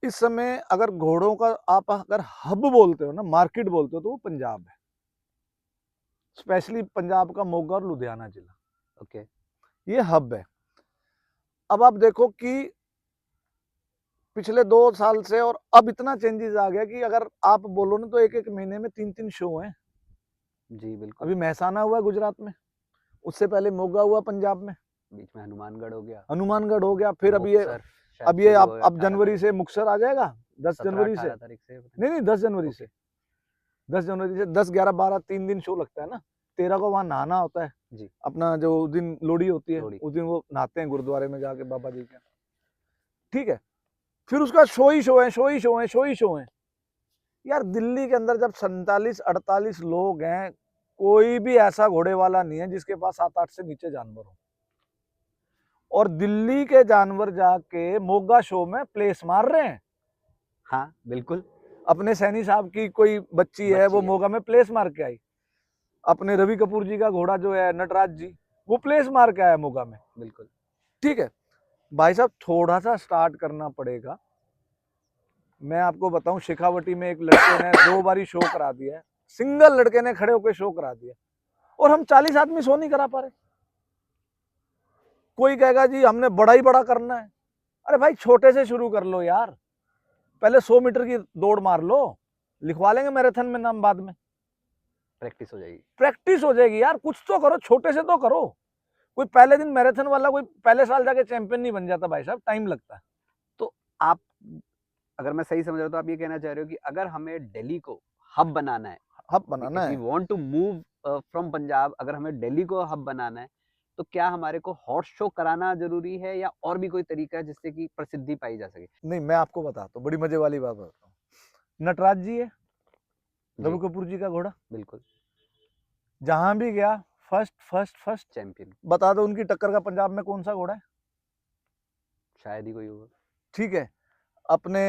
इस समय अगर घोड़ों का आप अगर हब बोलते हो ना, मार्केट बोलते हो, तो वो पंजाब है, स्पेशली पंजाब का मोगा और लुधियाना जिला। ओके, ये हब है। अब आप देखो कि पिछले 2 साल से और अब इतना चेंजेस आ गया कि अगर आप बोलो ना तो एक एक महीने में 3-3 शो हैं। जी बिल्कुल। अभी महसाना हुआ गुजरात में, उससे पहले मोगा हुआ पंजाब में, बीच में हनुमानगढ़ हो गया, हनुमानगढ़ हो गया, फिर अभी ये मुक्तसर शायद अब ये शुरू हो गया अब 18 जनवरी तारीख से मुक्तसर आ जाएगा, 10 जनवरी से। 17-18 तारीख से। नहीं 10 जनवरी से, 10 जनवरी से 10, 11, 12 3 दिन शो लगता है ना। 13 को वहां नहाना होता है जी, अपना, जो दिन लोहड़ी होती है लोहड़ी। उस दिन वो नहाते हैं गुरुद्वारे में जाके बाबा जी के। ठीक है, फिर उसका शो ही शो है, शो ही शो है, शो ही शो है। यार दिल्ली के अंदर जब 47-48 लोग हैं, कोई भी ऐसा घोड़े वाला नहीं है जिसके पास 7-8 से नीचे जानवर हो। और दिल्ली के जानवर जाके मोगा शो में प्लेस मार रहे हैं। हाँ बिल्कुल, अपने सैनी साहब की कोई बच्ची है, वो मोगा में प्लेस मार के आई। अपने रवि कपूर जी का घोड़ा जो है नटराज जी, वो प्लेस मार के आया मोगा में। बिल्कुल। ठीक है भाई साहब, थोड़ा सा स्टार्ट करना पड़ेगा। मैं आपको बताऊं, शेखावटी में एक लड़के ने 2 बारी शो करा दिया है, सिंगल लड़के ने खड़े होकर शो करा दिया, और हम 40 आदमी शो नहीं करा पा रहे। कोई कहेगा जी हमने बड़ा ही बड़ा करना है। अरे भाई छोटे से शुरू कर लो यार, पहले 100 मीटर की दौड़ मार लो, लिखवा लेंगे मैराथन में नाम बाद में, प्रैक्टिस हो जाएगी। प्रैक्टिस हो जाएगी यार। कुछ तो करो, छोटे से तो करो। कोई पहले दिन मैराथन वाला कोई पहले साल जाके चैंपियन नहीं बन जाता भाई साहब, टाइम लगता है। तो आप, अगर मैं सही समझ रहा हूँ तो आप ये कहना चाह रहे हो कि अगर हमें दिल्ली को हब बनाना है, हब बनाना है, we want to move from Punjab, अगर हमें दिल्ली को हब बनाना है तो क्या हमारे को हॉर्स शो कराना जरूरी है या और भी कोई तरीका है जिससे कि प्रसिद्धि पाई जा सके? नहीं मैं आपको बताता हूँ, बड़ी मजे वाली बात बताता हूँ। नटराज जी है, रवि कपूर जी का घोड़ा, बिल्कुल जहां भी गया फर्स्ट फर्स्ट फर्स्ट चैंपियन। बता दो उनकी टक्कर का पंजाब में कौन सा घोड़ा है? शायद ही कोई होगा। ठीक है, अपने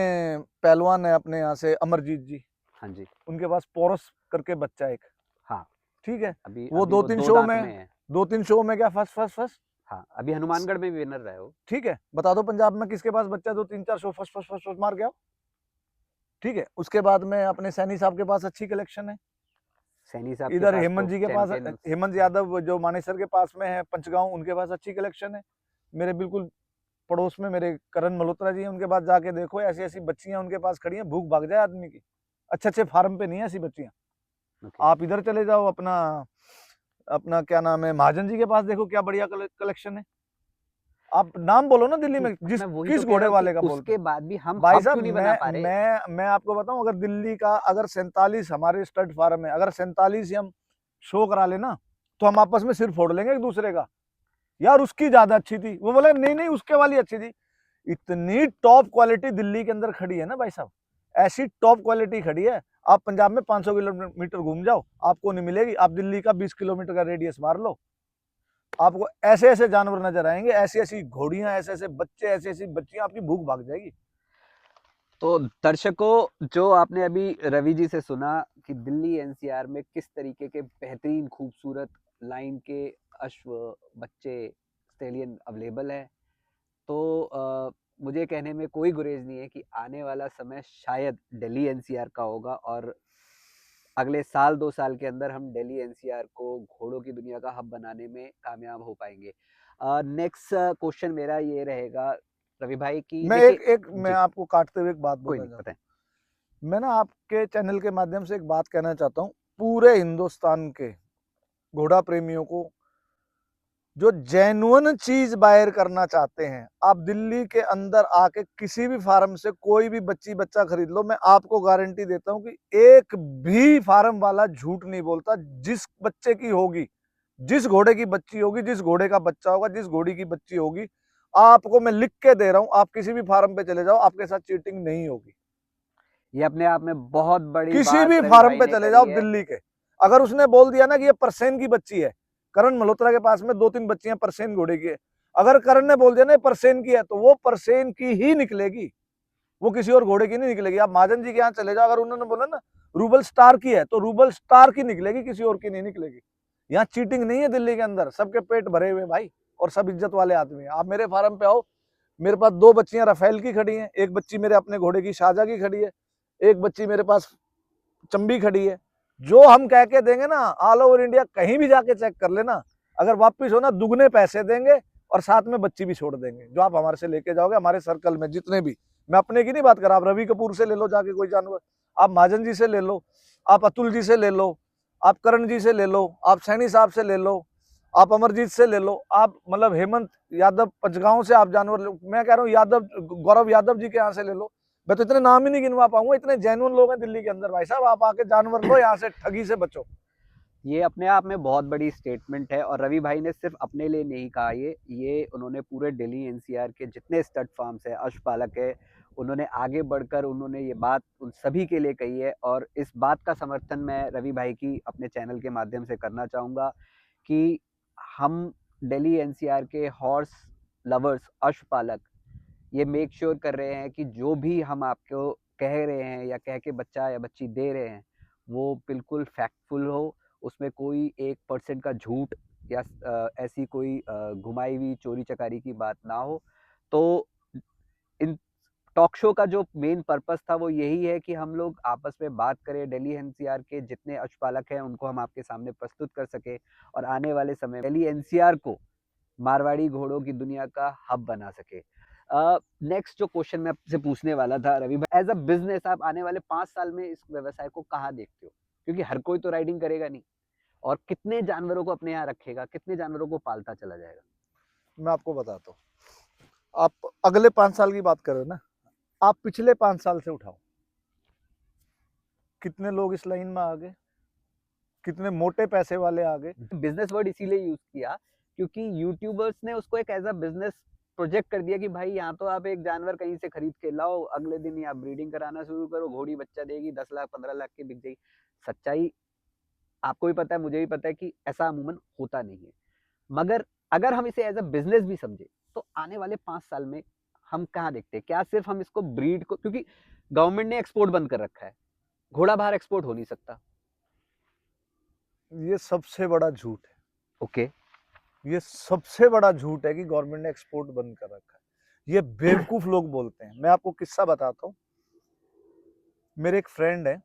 पहलवान है अपने यहाँ से अमरजीत जी, हाँ जी, उनके पास पोरस करके बच्चा एक। हाँ ठीक है, अभी वो अभी 2-3 दो शो दांत में है। 2-3 शो में क्या फर्स्ट फर्स्ट फर्स्ट। हाँ अभी हनुमानगढ़ में विनर रहे हो। ठीक है, बता दो पंजाब में किसके पास बच्चा 2-3-4 शो फर्स्ट फर्स्ट फर्स्ट मार गया। ठीक है, उसके बाद में अपने सैनी साहब के पास अच्छी कलेक्शन है। सैनी साहब इधर के पास हेमंत तो जी के पास, चैंपियन। हेमंत यादव जो मानेसर के पास में है पंचगांव, उनके पास अच्छी कलेक्शन है। मेरे बिल्कुल पड़ोस में मेरे करण मल्होत्रा जी हैं, उनके पास जाके देखो, ऐसी ऐसी बच्चियां उनके पास खड़ी हैं, भूख भाग जाए आदमी की। अच्छे अच्छे फार्म पे नहीं है ऐसी बच्चियां। आप इधर चले जाओ, अपना अपना क्या नाम है, महाजन जी के पास देखो क्या बढ़िया कलेक्शन है। आप नाम बोलो ना दिल्ली में, जिस किस घोड़े वाले का बोलते उसके बाद भी हम भाई हब साहब। क्यों नहीं बना पा रहे? मैं आपको बताऊं, अगर दिल्ली का अगर 47 हमारे स्टड फार्म है, अगर 47 ही हम शो करा लेना तो हम आपस में सिर फोड़ लेंगे एक दूसरे का, यार उसकी ज्यादा अच्छी थी, वो बोले नहीं नहीं उसके वाली अच्छी थी। इतनी टॉप क्वालिटी दिल्ली के अंदर खड़ी है ना भाई साहब, ऐसी टॉप क्वालिटी खड़ी है। आप पंजाब में 500 किलोमीटर घूम जाओ, आपको नहीं मिलेगी। आप दिल्ली का 20 किलोमीटर का रेडियस मार लो, आपको ऐसे ऐसे जानवर नजर आएंगे, ऐसी ऐसी घोड़ियां, ऐसे ऐसे बच्चे, ऐसी ऐसी बच्चियां, आपकी भूख भाग जाएगी। तो दर्शकों, जो आपने अभी रवि जी से सुना कि दिल्ली एनसीआर में किस तरीके के बेहतरीन खूबसूरत लाइन के अश्व, बच्चे, स्टेलियन अवेलेबल है, तो मुझे कहने में कोई गुरेज नहीं है कि आने वाला समय शायद दिल्ली एनसीआर का होगा और अगले साल 2 साल के अंदर हम दिल्ली एनसीआर को घोड़ों की दुनिया का हब बनाने में कामयाब हो पाएंगे। नेक्स्ट क्वेश्चन मेरा ये रहेगा रवि भाई की मैं देखिए मैं जी, आपको काटते हुए एक बात कोई बोलना नहीं चाहता बताएं। हूँ। मैं ना आपके चैनल के माध्यम से एक बात कहना चाहता हूँ पूरे हिंदुस्तान के घोड़ा प्रेमियों को, जो जेन्युइन चीज बायर करना चाहते हैं। आप दिल्ली के अंदर आके किसी भी फार्म से कोई भी बच्ची बच्चा खरीद लो, मैं आपको गारंटी देता हूं कि एक भी फार्म वाला झूठ नहीं बोलता। जिस बच्चे की होगी, जिस घोड़े की बच्ची होगी, जिस घोड़े का बच्चा होगा, जिस घोड़ी की बच्ची होगी, आपको मैं लिख के दे रहा हूं, आप किसी भी फार्म पे चले जाओ, आपके साथ चीटिंग नहीं होगी। ये अपने आप में बहुत बड़ी किसी बात भी रवि फार्म भाई पे ने चले करी जाओ है। दिल्ली के, अगर उसने बोल दिया ना कि ये परसेन की बच्ची है, करण मल्होत्रा के पास में 2-3 बच्चियां परसेन घोड़े की है, अगर करण ने बोल दिया ना परसेन की है, तो वो परसेन की ही निकलेगी, वो किसी और घोड़े की नहीं निकलेगी। आप महाजन जी के यहाँ चले जाओ, अगर उन्होंने बोला ना रूबल स्टार की है, तो रूबल स्टार की निकलेगी, किसी और की नहीं निकलेगी। यहाँ चीटिंग नहीं है दिल्ली के अंदर, सबके पेट भरे हुए भाई, और सब इज्जत वाले आदमी हैं। आप मेरे फार्म पे आओ, मेरे पास 2 बच्चियां रफेल की खड़ी हैं, एक बच्ची मेरे अपने घोड़े की शाहजहा की खड़ी है, एक बच्ची मेरे पास चंबी खड़ी है। जो हम कह के देंगे ना, ऑल ओवर इंडिया कहीं भी जाके चेक कर लेना, अगर वापिस हो ना दुगने पैसे देंगे और साथ में बच्ची भी छोड़ देंगे, जो आप हमारे से लेके जाओगे। हमारे सर्कल में जितने भी, मैं अपने की नहीं बात कर रहा, आप रवि कपूर से ले लो जाके कोई जानवर, आप महाजन जी से ले लो, आप अतुल जी से ले लो, आप करण जी से ले लो, आप सैनी साहब से ले लो, आप अमरजीत से ले लो, आप मतलब हेमंत यादव पंचगांव से आप जानवर लो, मैं कह रहा हूँ यादव गौरव यादव जी के यहाँ से ले लो। मैं तो इतने नाम ही नहीं गिनवा पाऊंगा, इतने जेन्युइन लोग हैं दिल्ली के अंदर भाई साहब। आप आके जानवर लो, यहाँ से ठगी से बचो। ये अपने आप में बहुत बड़ी स्टेटमेंट है और रवि भाई ने सिर्फ अपने लिए नहीं कहा, ये उन्होंने पूरे दिल्ली एनसीआर के जितने स्टड फार्म्स है, अश्वपालक है, उन्होंने आगे बढ़कर उन्होंने ये बात उन सभी के लिए कही है। और इस बात का समर्थन मैं रवि भाई की अपने चैनल के माध्यम से करना चाहूँगा कि हम दिल्ली एनसीआर के हॉर्स लवर्स, अश्वपालक, ये मेक श्योर कर रहे हैं कि जो भी हम आपको कह रहे हैं या कह के बच्चा या बच्ची दे रहे हैं, वो बिल्कुल फैक्टफुल हो, उसमें कोई 1% का झूठ या ऐसी कोई घुमाई हुई चोरी चकारी की बात ना हो। तो इन टॉक शो का जो मेन पर्पस था वो यही है कि हम लोग आपस में बात करें, दिल्ली एनसीआर के जितने अश्वपालक हैं उनको हम आपके सामने प्रस्तुत कर सके और आने वाले समय में दिल्ली एनसीआर को मारवाड़ी घोड़ों की दुनिया का हब बना सके। नेक्स्ट जो क्वेश्चन मैं आपसे पूछने वाला था रवि भाई, एज अ बिजनेस आप आने वाले 5 साल में इस व्यवसाय को कहाँ देखते हो? क्योंकि हर कोई तो राइडिंग करेगा नहीं, और कितने जानवरों को अपने यहाँ रखेगा, कितने जानवरों को पालता चला जाएगा? मैं आपको बताता हूँ, आप अगले 5 साल की बात कर रहे हो ना, आप पिछले 5 साल से उठाओ, कितने लोग इस लाइन में आ गए, कितने मोटे पैसे वाले आ गए। बिजनेस वर्ड इसीलिए यूज किया क्योंकि यूट्यूबर्स ने उसको एक एज अ बिजनेस प्रोजेक्ट कर दिया कि भाई यहाँ तो आप एक जानवर कहीं से खरीद के लाओ, अगले दिन ही आप ब्रीडिंग कराना शुरू करो, घोड़ी बच्चा देगी, 10 लाख 15 लाख की बिक जाएगी। सच्चाई आपको भी पता है, मुझे भी पता है कि ऐसा अमूमन होता नहीं है। मगर अगर हम इसे एज अ बिजनेस भी समझे तो आने वाले 5 साल में हम कहाँ देखते हैं? क्या सिर्फ हम इसको ब्रीड को, क्योंकि गवर्नमेंट ने एक्सपोर्ट बंद कर रखा है, घोड़ा बाहर एक्सपोर्ट हो नहीं सकता। ये सबसे बड़ा झूठ है। ओके, ये सबसे बड़ा झूठ है कि गवर्नमेंट ने एक्सपोर्ट बंद कर रखा है। ये बेवकूफ लोग बोलते हैं। मैं आपको किस्सा बताता हूँ। मेरे एक फ्रेंड है,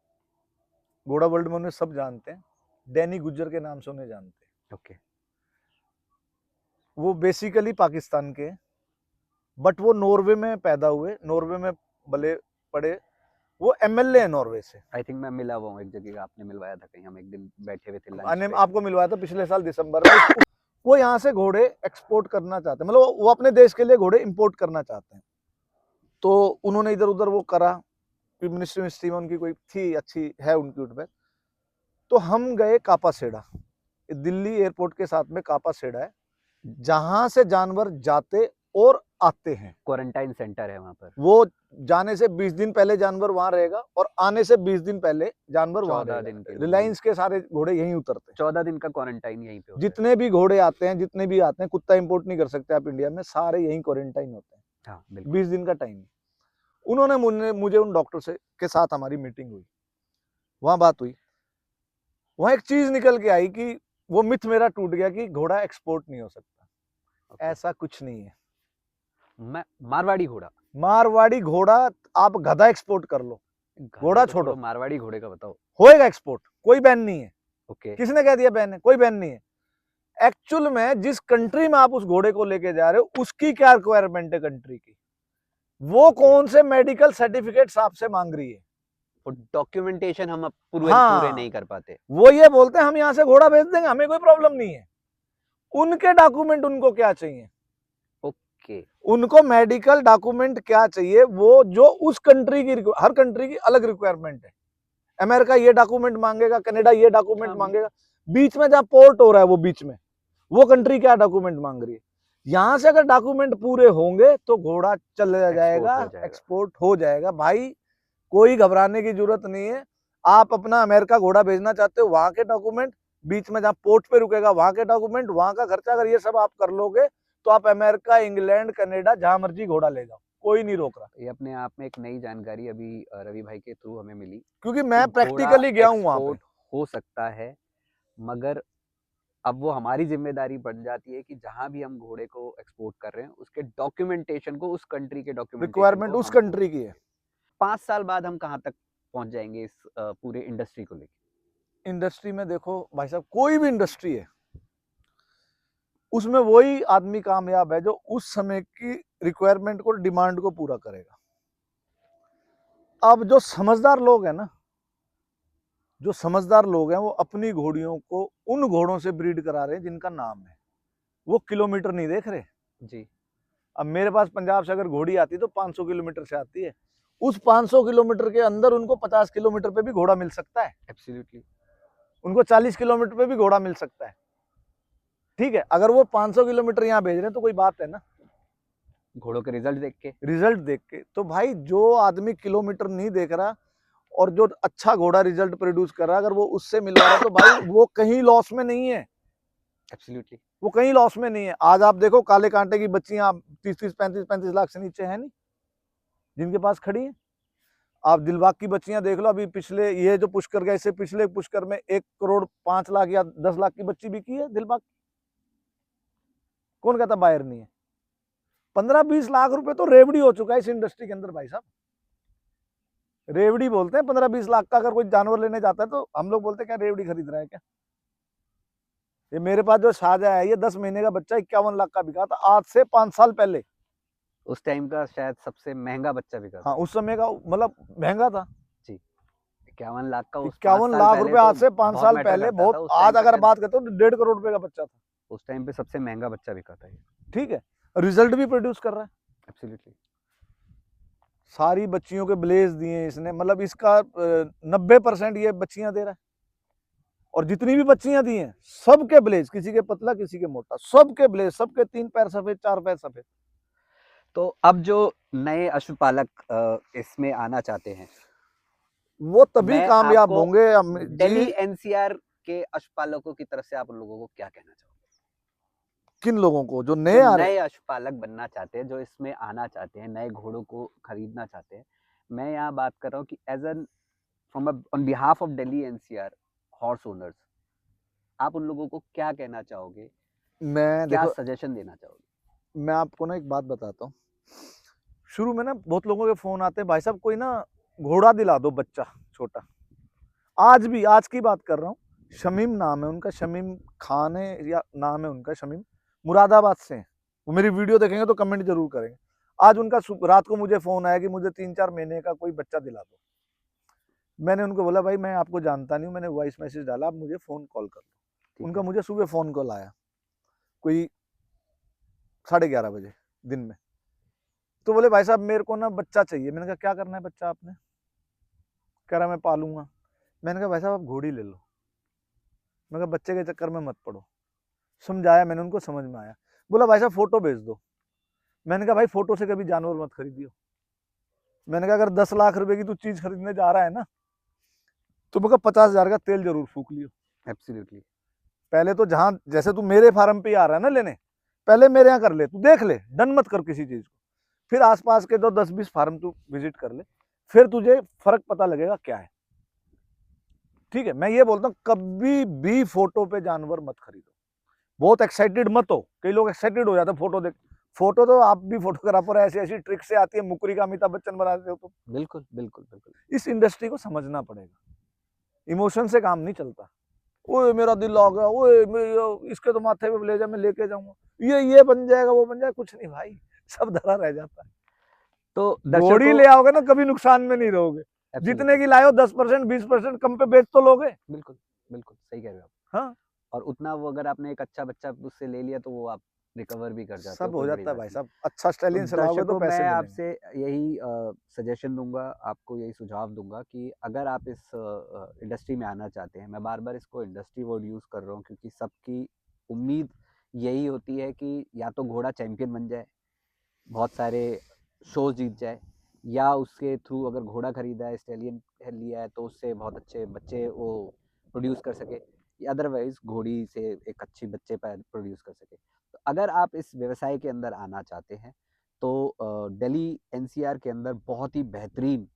घोड़ा वर्ल्ड में उन्हें सब जानते हैं, डैनी गुज्जर के नाम से उन्हें जानते हैं। ओके, वो बेसिकली पाकिस्तान के, बट वो नॉर्वे में पैदा हुए, नॉर्वे में बले पड़े, वो एमएलए है नॉर्वे से। आई थिंक मैं मिला हुआ हूँ एक जगह, आपने मिलवाया था कहीं, हम एक दिन बैठे हुए थे लंच पे। आपको मिलवाया था पिछले साल दिसंबर में। वो यहाँ से घोड़े एक्सपोर्ट करना चाहते हैं, मतलब वो अपने देश के लिए घोड़े इंपोर्ट करना चाहते हैं। तो उन्होंने इधर उधर वो करा, मिनिस्ट्री में उनकी कोई थी, अच्छी है उनकी उठ पे। तो हम गए कापासेड़ा, दिल्ली एयरपोर्ट के साथ में कापासेड़ा है, जहां से जानवर जाते और आते हैं। क्वारंटाइन सेंटर है वहाँ पर। वो जाने से 20 दिन पहले जानवर वहां रहेगा और आने से 20 दिन पहले जानवर वहां 14 दिन के रहेगा। लिए। रिलायंस के सारे घोड़े यहीं उतरते हैं। 14 दिन का क्वारंटाइन यहीं पे होता है। जितने भी घोड़े आते हैं, जितने भी आते हैं, कुत्ता इंपोर्ट नहीं कर सकते आप इंडिया में, सारे यहीं क्वारंटाइन होते हैं। हाँ बिल्कुल। 20 दिन का टाइम। उन्होंने मुझे उन डॉक्टर से के साथ हमारी मीटिंग हुई, वहां बात हुई, वहां एक चीज निकल के आई कि वो मिथ मेरा टूट गया कि घोड़ा एक्सपोर्ट नहीं हो सकता। ओके। ऐसा कुछ नहीं है। मारवाड़ी घोड़ा, मारवाड़ी घोड़ा आप गधा एक्सपोर्ट कर लो, घोड़ा तो छोड़ो, मारवाड़ी घोड़े का बताओ। होएगा एक्सपोर्ट, कोई बैन नहीं है। ओके। किसने कह दिया बैन है? कोई बैन नहीं है। एक्चुअल में जिस कंट्री में आप उस घोड़े को लेके जा रहे हो उसकी क्या रिक्वायरमेंट है कंट्री की, वो कौन से मेडिकल सर्टिफिकेट्स आपसे मांग रही है, वो डॉक्यूमेंटेशन हम अब पूरे हाँ, नहीं कर पाते। वो ये बोलते हैं हम यहाँ से घोड़ा भेज देंगे, हमें कोई प्रॉब्लम नहीं है। उनके डॉक्यूमेंट उनको क्या चाहिए? ओके। उनको मेडिकल डॉक्यूमेंट क्या चाहिए, वो जो उस कंट्री की, हर कंट्री की अलग रिक्वायरमेंट है। अमेरिका ये डॉक्यूमेंट मांगेगा, कनाडा ये डॉक्यूमेंट मांगेगा, बीच में जहां पोर्ट हो रहा है वो बीच में वो कंट्री क्या डॉक्यूमेंट मांग रही है। यहां से अगर डॉक्यूमेंट पूरे होंगे तो घोड़ा चला जाएगा, एक्सपोर्ट हो जाएगा। भाई कोई घबराने की जरूरत नहीं है। आप अपना अमेरिका घोड़ा भेजना चाहते हो, वहां के डॉक्यूमेंट, बीच में जहां पोर्ट पे रुकेगा वहां के डॉक्यूमेंट, वहां का खर्चा, अगर ये सब आप कर लोगे तो आप अमेरिका, इंग्लैंड, कनाडा जहां मर्जी घोड़ा ले जाओ, कोई नहीं रोक रहा। ये अपने आप में एक नई जानकारी अभी रवि भाई के थ्रू हमें मिली, क्योंकि मैं घोड़ा प्रैक्टिकली गया हूं वहां पे। एक्सपोर्ट हो सकता है, मगर अब वो हमारी जिम्मेदारी बन जाती है कि जहां भी हम घोड़े को एक्सपोर्ट कर रहे हैं उसके डॉक्यूमेंटेशन को, उस कंट्री के डॉक्यूमेंटेशन रिक्वायरमेंट को उस हम कंट्री की है। 5 साल बाद हम कहाँ तक पहुंच जाएंगे इस पूरे इंडस्ट्री को लेके? इंडस्ट्री में देखो भाई साहब, कोई भी इंडस्ट्री है उसमें वही आदमी कामयाब है जो उस समय की रिक्वायरमेंट को, डिमांड को पूरा करेगा। अब जो समझदार लोग हैं ना, जो समझदार लोग हैं वो अपनी घोड़ियों को उन घोड़ों से ब्रीड करा रहे हैं जिनका नाम है, वो किलोमीटर नहीं देख रहे जी। अब मेरे पास पंजाब से अगर घोड़ी आती तो 500 किलोमीटर से आती है, उस 500 किलोमीटर के अंदर उनको 50 किलोमीटर पे भी घोड़ा मिल सकता है, एब्सोल्युटली। उनको 40 किलोमीटर पे भी घोड़ा मिल सकता है। ठीक है, अगर वो 500 किलोमीटर यहाँ भेज रहे हैं तो कोई बात है ना, घोड़ों के रिजल्ट देख के। रिजल्ट देख के। तो भाई जो आदमी किलोमीटर नहीं देख रहा और जो अच्छा घोड़ा रिजल्ट प्रोड्यूस कर रहा है, अगर वो उससे मिलवा रहा है तो भाई वो कहीं लॉस में नहीं है, एब्सोल्युटली। वो कहीं लॉस में नहीं है। आज आप देखो काले कांटे की बच्चियां 30-30, 35-35 लाख से नीचे है नहीं जिनके पास खड़ी है। आप दिलबाग की बच्चियां देख लो, अभी पिछले ये जो पुष्कर गए, इससे पिछले पुष्कर में 1 करोड़ 5 लाख या 10 लाख की बच्ची बिकी है दिलबाग। कौन कहता बायर नहीं है? 15-20 लाख रुपए तो रेवड़ी हो चुका है इस इंडस्ट्री के अंदर भाई साहब। रेवड़ी बोलते हैं 15-20 लाख का। अगर कोई जानवर लेने जाता है तो हम लोग बोलते हैं क्या रेवड़ी खरीद रहा है क्या? ये मेरे पास जो शाहजहा है, ये 10 महीने का बच्चा 51 लाख का बिका था, आज से 5 साल पहले। उस टाइम का शायद सबसे महंगा बच्चा बिका था। हाँ, उस समय का मतलब महंगा था। जी। 51 लाख का, 51 लाख रुपए आज से 5 साल पहले बहुत। आज अगर बात करते हो तो 1.5 करोड़ रुपए का बच्चा था। उस टाइम पे सबसे महंगा बच्चा बिका था ये। ठीक है, रिजल्ट भी प्रोड्यूस कर रहा है। एब्सोल्युटली। सारी बच्चियों के ब्लेज दिए इसने, मतलब इसका 90% ये बच्चियां दे रहा है। और जितनी भी बच्चियां दी हैं सबके ब्लेज, किसी के पतला किसी के मोटा, सबके ब्लेज, सबके 3 पैर सफेद, 4 पैर सफेद। तो अब जो नए पशुपालक इसमें आना चाहते हैं, वो तभी मैं कामयाब आपको होंगे दिल्ली जी। एनसीआर के पशुपालकों की तरफ से आप उन लोगों को क्या कहना चाहोगे? किन लोगों को? जो नए जो आ रहे नए पशुपालक बनना चाहते हैं, जो इसमें आना चाहते हैं, नए घोड़ों को खरीदना चाहते हैं। मैं यहाँ बात कर रहा हूँ कि as an from on behalf of Delhi NCR horse owners, आप उन लोगों को क्या कहना चाहोगे, मैं क्या देखो, सजेशन देना चाहोगे? मैं आपको ना एक बात बताता हूँ। शुरू में ना बहुत लोगों के फोन आते हैं, भाई साहब कोई ना घोड़ा दिला दो, बच्चा छोटा। आज भी, आज की बात कर रहा हूँ, शमीम नाम है उनका, शमीम खान है या नाम है उनका, शमीम मुरादाबाद से हैं। वो मेरी वीडियो देखेंगे तो कमेंट जरूर करेंगे। आज उनका रात को मुझे फोन आया कि मुझे 3-4 महीने का कोई बच्चा दिला दो। मैंने उनको बोला भाई मैं आपको जानता नहीं हूँ, मैंने वॉइस मैसेज डाला, आप मुझे फोन कॉल कर लो। उनका मुझे सुबह फोन कॉल आया कोई 11:30 बजे दिन में। तो बोले भाई साहब मेरे को ना बच्चा चाहिए। मैंने कहा क्या करना है बच्चा आपने? कह रहा मैं पालूंगा। मैंने कहा भाई साहब आप घोड़ी ले लो। मैं कहा बच्चे के चक्कर में मत पड़ो। समझाया मैंने उनको, समझ में आया। बोला भाई साहब फोटो भेज दो। मैंने कहा भाई फोटो से कभी जानवर मत खरीदियो। मैंने कहा अगर 10 लाख रुपए की तू चीज खरीदने जा रहा है ना, तो मैं 50,000 का तेल जरूर फूक लियो। एब्सोल्युटली। पहले तो जहां, जैसे तू मेरे फार्म पे ही आ रहा है ना लेने, पहले मेरे यहाँ कर ले, तू देख ले, डन मत कर किसी चीज को। फिर आसपास के तो 10-20 फार्म तू विजिट कर ले, फिर तुझे फर्क पता लगेगा क्या है। ठीक है, मैं ये बोलता हूँ कभी भी फोटो पे जानवर मत खरीदो। बहुत एक्साइटेड मत हो, कई लोग एक्साइटेड हो जाते हैं फोटो देख। फोटो तो आप भी फोटोग्राफर, ऐसी ऐसी ट्रिक से आती है, मुकरी का अमिताभ बच्चन बना देते हो तुम। बिल्कुल बिल्कुल बिल्कुल। इस इंडस्ट्री को समझना पड़ेगा, इमोशन से काम नहीं चलता। ओए मेरा दिल आ गया, ओए इसके तो माथे पे ले जा, मैं लेके जाऊंगा, ये बन जाएगा, वो बन जाएगा, कुछ नहीं भाई, सब धरा रह जाता है। तो घोड़ी ले आओगे ना, कभी नुकसान में नहीं रहोगे। जितने Absolutely, की लाए हो 10% 20% कम पे बेच तो लोगे। बिल्कुल बिल्कुल सही कह रहे हो आप। हाँ, और उतना वो अगर आपने एक अच्छा बच्चा उससे ले लिया तो वो आप रिकवर भी कर जाते हो, सब हो कोई बड़ी जाता है बात भाई नहीं। साहब, अच्छा तो स्टैलियन से लाओगे तो दर्शकों, पैसे मैं मिलेंगे। आपसे यही सजेशन दूंगा, आपको यही सुझाव दूंगा कि अगर आप इस इंडस्ट्री में आना चाहते हैं, मैं बार बार इसको इंडस्ट्री वर्ड यूज़ कर रहा हूँ क्योंकि सबकी उम्मीद यही होती है कि या तो घोड़ा चैंपियन बन जाए, बहुत सारे शोज जीत जाए, या उसके थ्रू अगर घोड़ा खरीदा है, स्टेलियन लिया है, तो उससे बहुत अच्छे बच्चे वो प्रोड्यूस कर सके, या अदरवाइज घोड़ी से एक अच्छी बच्चे प्रोड्यूस कर सके। तो अगर आप इस व्यवसाय के अंदर आना चाहते हैं तो दिल्ली एनसीआर के अंदर बहुत ही बेहतरीन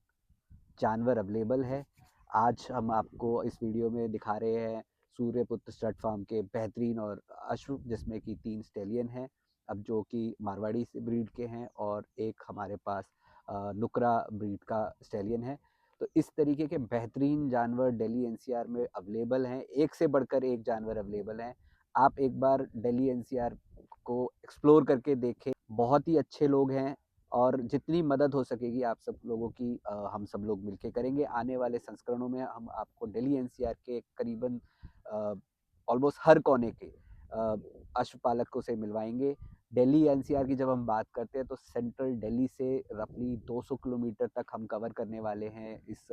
जानवर अवेलेबल है। आज हम आपको इस वीडियो में दिखा रहे हैं सूर्यपुत्र स्टड फार्म के बेहतरीन और अश्व, जिसमें कि 3 स्टेलियन हैं, अब जो कि मारवाड़ी से ब्रीड के हैं, और एक हमारे पास नुकरा ब्रीड का स्टेलियन है। तो इस तरीके के बेहतरीन जानवर दिल्ली एनसीआर में अवेलेबल हैं, एक से बढ़कर एक जानवर अवेलेबल हैं। आप एक बार दिल्ली एनसीआर को एक्सप्लोर करके देखें, बहुत ही अच्छे लोग हैं, और जितनी मदद हो सकेगी आप सब लोगों की हम सब लोग मिलके करेंगे। आने वाले संस्करणों में हम आपको दिल्ली एनसीआर के करीबन ऑलमोस्ट हर कोने के अश्वपालकों से मिलवाएंगे। दिल्ली एनसीआर की जब हम बात करते हैं तो सेंट्रल दिल्ली से रफली 200 किलोमीटर तक हम कवर करने वाले हैं इस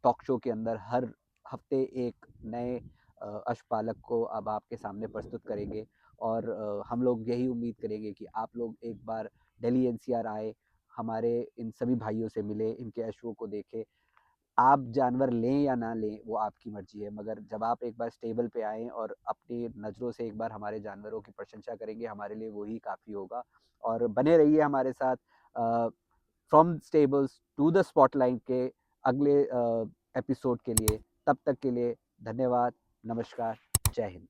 टॉक शो के अंदर। हर हफ्ते एक नए अश्वपालक को अब आपके सामने प्रस्तुत करेंगे, और हम लोग यही उम्मीद करेंगे कि आप लोग एक बार दिल्ली एनसीआर आए, हमारे इन सभी भाइयों से मिले, इनके अश्वों को देखें। आप जानवर लें या ना लें वो आपकी मर्जी है, मगर जब आप एक बार स्टेबल पे आएँ और अपनी नज़रों से एक बार हमारे जानवरों की प्रशंसा करेंगे, हमारे लिए वही काफ़ी होगा। और बने रहिए हमारे साथ from stables to the spotlight के अगले एपिसोड के लिए। तब तक के लिए धन्यवाद, नमस्कार, जय हिंद।